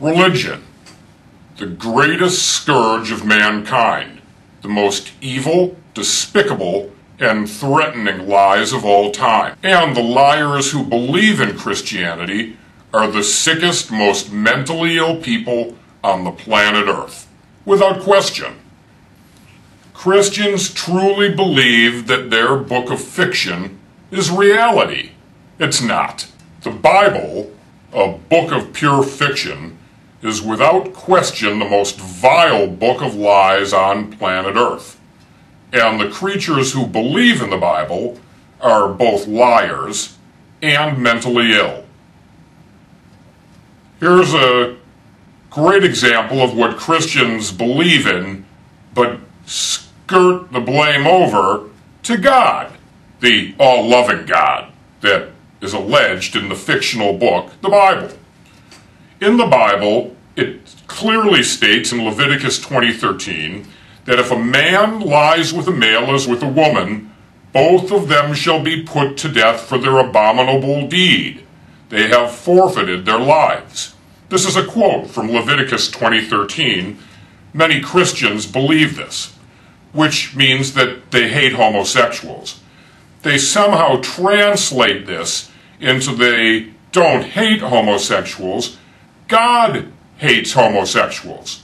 Religion, the greatest scourge of mankind, the most evil, despicable, and threatening lies of all time. And the liars who believe in Christianity are the sickest, most mentally ill people on the planet Earth. Without question. Christians truly believe that their book of fiction is reality. It's not. The Bible, a book of pure fiction, is without question the most vile book of lies on planet Earth. And the creatures who believe in the Bible are both liars and mentally ill. Here's a great example of what Christians believe in, but skirt the blame over to God, the all-loving God that is alleged in the fictional book, the Bible. In the Bible, it clearly states in Leviticus 20:13 that if a man lies with a male as with a woman, both of them shall be put to death for their abominable deed. They have forfeited their lives. This is a quote from Leviticus 20:13. Many Christians believe this, which means that they hate homosexuals. They somehow translate this into they don't hate homosexuals, God hates homosexuals.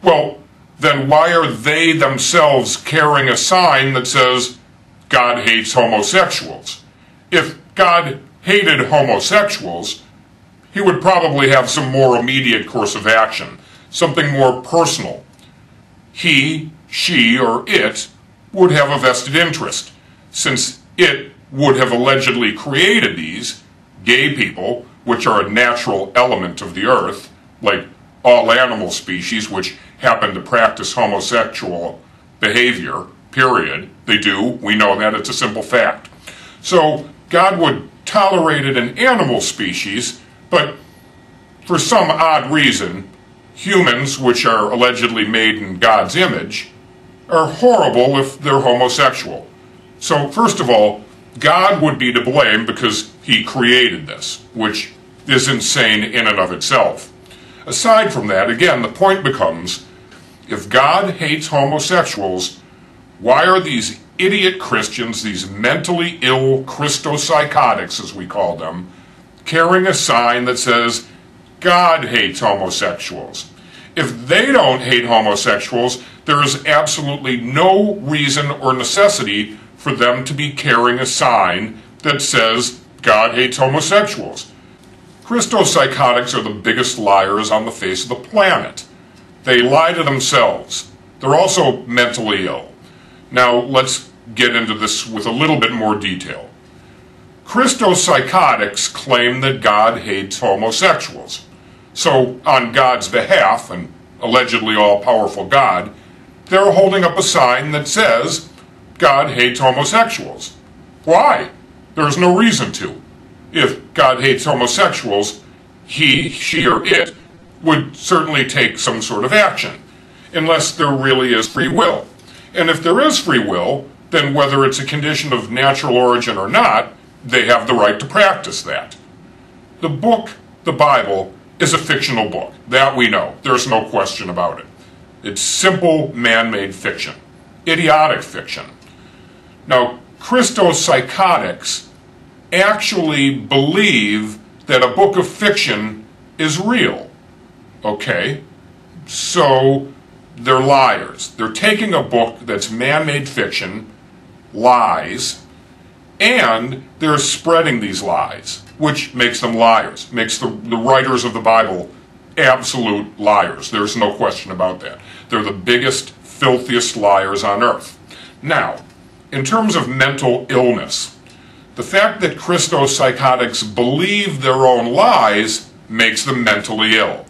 Well, then why are they themselves carrying a sign that says God hates homosexuals? If God hated homosexuals, he would probably have some more immediate course of action, something more personal. He, she, or it would have a vested interest, since it would have allegedly created these gay people, which are a natural element of the earth, like all animal species which happen to practice homosexual behavior, period. They do. We know that. It's a simple fact. So God would tolerate it in animal species, but for some odd reason, humans, which are allegedly made in God's image, are horrible if they're homosexual. So first of all, God would be to blame because he created this, which is insane in and of itself. Aside from that, again, the point becomes, if God hates homosexuals, why are these idiot Christians, these mentally ill Christopsychotics, as we call them, carrying a sign that says, God hates homosexuals? If they don't hate homosexuals, there is absolutely no reason or necessity for them to be carrying a sign that says, God hates homosexuals. Christopsychotics are the biggest liars on the face of the planet. They lie to themselves. They're also mentally ill. Now, let's get into this with a little bit more detail. Christopsychotics claim that God hates homosexuals. So, on God's behalf, and allegedly all-powerful God, they're holding up a sign that says, God hates homosexuals. Why? There's no reason to. If God hates homosexuals, he, she, or it would certainly take some sort of action, unless there really is free will. And if there is free will, then whether it's a condition of natural origin or not, they have the right to practice that. The book, the Bible, is a fictional book. That we know. There's no question about it. It's simple man-made fiction. Idiotic fiction. Now, Christopsychotics actually believe that a book of fiction is real. Okay? So, they're liars. They're taking a book that's man-made fiction, lies, and they're spreading these lies, which makes them liars, makes the writers of the Bible absolute liars. There's no question about that. They're the biggest, filthiest liars on earth. Now, in terms of mental illness, the fact that Christopsychotics believe their own lies makes them mentally ill.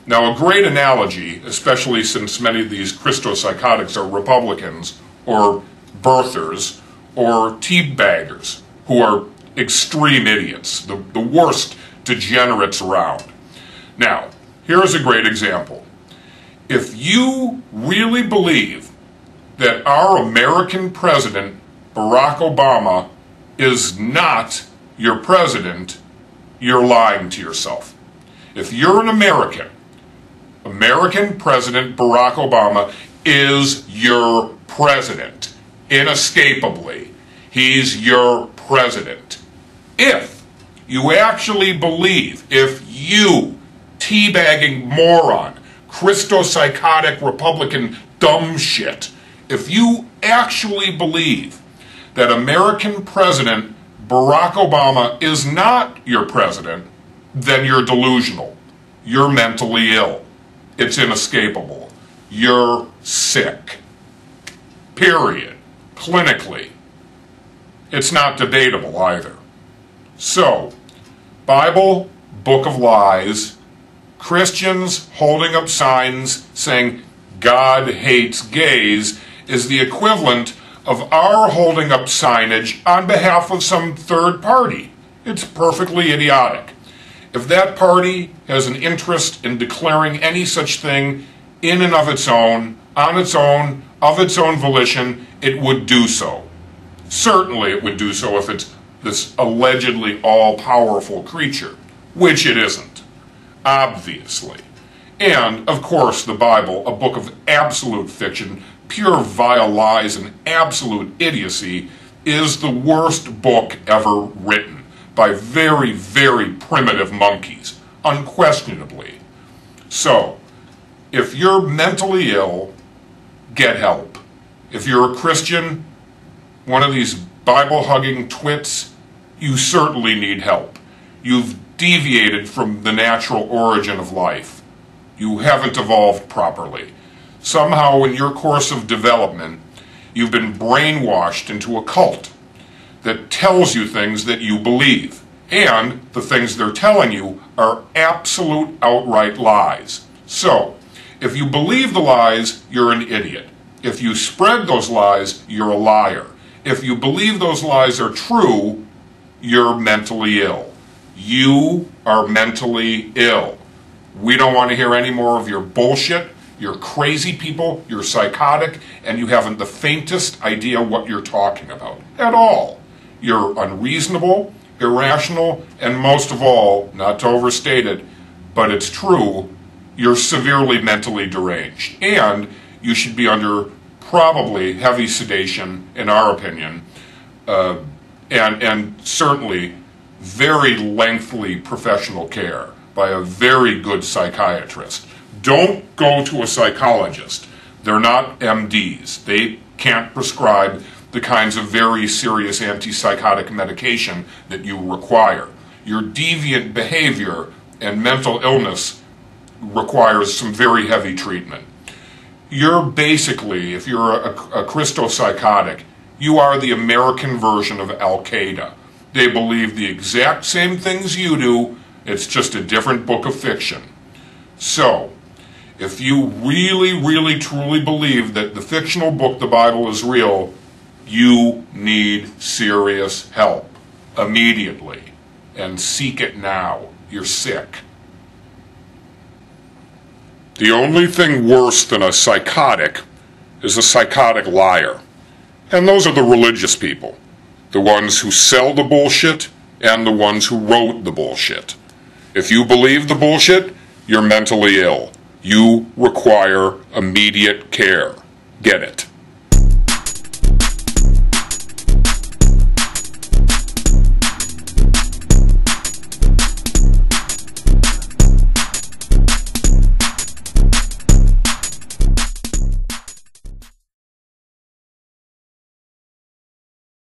Now, a great analogy, especially since many of these Christopsychotics are Republicans, or birthers, or teabaggers, who are extreme idiots, the worst degenerates around. Now, here's a great example. If you really believe that our American president Barack Obama is not your president, you're lying to yourself. If you're an American, American President Barack Obama is your president, inescapably. He's your president. If you actually believe, if you, teabagging moron, Christo-psychotic Republican dumb shit, if you actually believe that American President Barack Obama is not your president, then you're delusional. You're mentally ill. It's inescapable. You're sick. Period. Clinically. It's not debatable either. So, Bible, book of lies, Christians holding up signs saying God hates gays is the equivalent of our holding up signage on behalf of some third party. It's perfectly idiotic. If that party has an interest in declaring any such thing in and of its own, on its own, of its own volition, it would do so. Certainly it would do so if it's this allegedly all-powerful creature, which it isn't, obviously. And, of course, the Bible, a book of absolute fiction, pure vile lies and absolute idiocy, is the worst book ever written by very, very primitive monkeys, unquestionably. So, if you're mentally ill, get help. If you're a Christian, one of these Bible-hugging twits, you certainly need help. You've deviated from the natural origin of life. You haven't evolved properly. Somehow in your course of development, you've been brainwashed into a cult that tells you things that you believe. And the things they're telling you are absolute outright lies. So, if you believe the lies, you're an idiot. If you spread those lies, you're a liar. If you believe those lies are true, you're mentally ill. You are mentally ill. We don't want to hear any more of your bullshit. You're crazy people, you're psychotic, and you haven't the faintest idea what you're talking about at all. You're unreasonable, irrational, and most of all, not to overstate it, but it's true, you're severely mentally deranged. And you should be under probably heavy sedation, in our opinion, and certainly very lengthy professional care by a very good psychiatrist. Don't go to a psychologist. They're not MDs. They can't prescribe the kinds of very serious antipsychotic medication that you require. Your deviant behavior and mental illness requires some very heavy treatment. You're basically, if you're a Christo-psychotic, you are the American version of Al-Qaeda. They believe the exact same things you do, it's just a different book of fiction. So, if you really, really, truly believe that the fictional book, the Bible, is real, you need serious help immediately, and seek it now. You're sick. The only thing worse than a psychotic is a psychotic liar. And those are the religious people. The ones who sell the bullshit and the ones who wrote the bullshit. If you believe the bullshit, you're mentally ill. You require immediate care. Get it.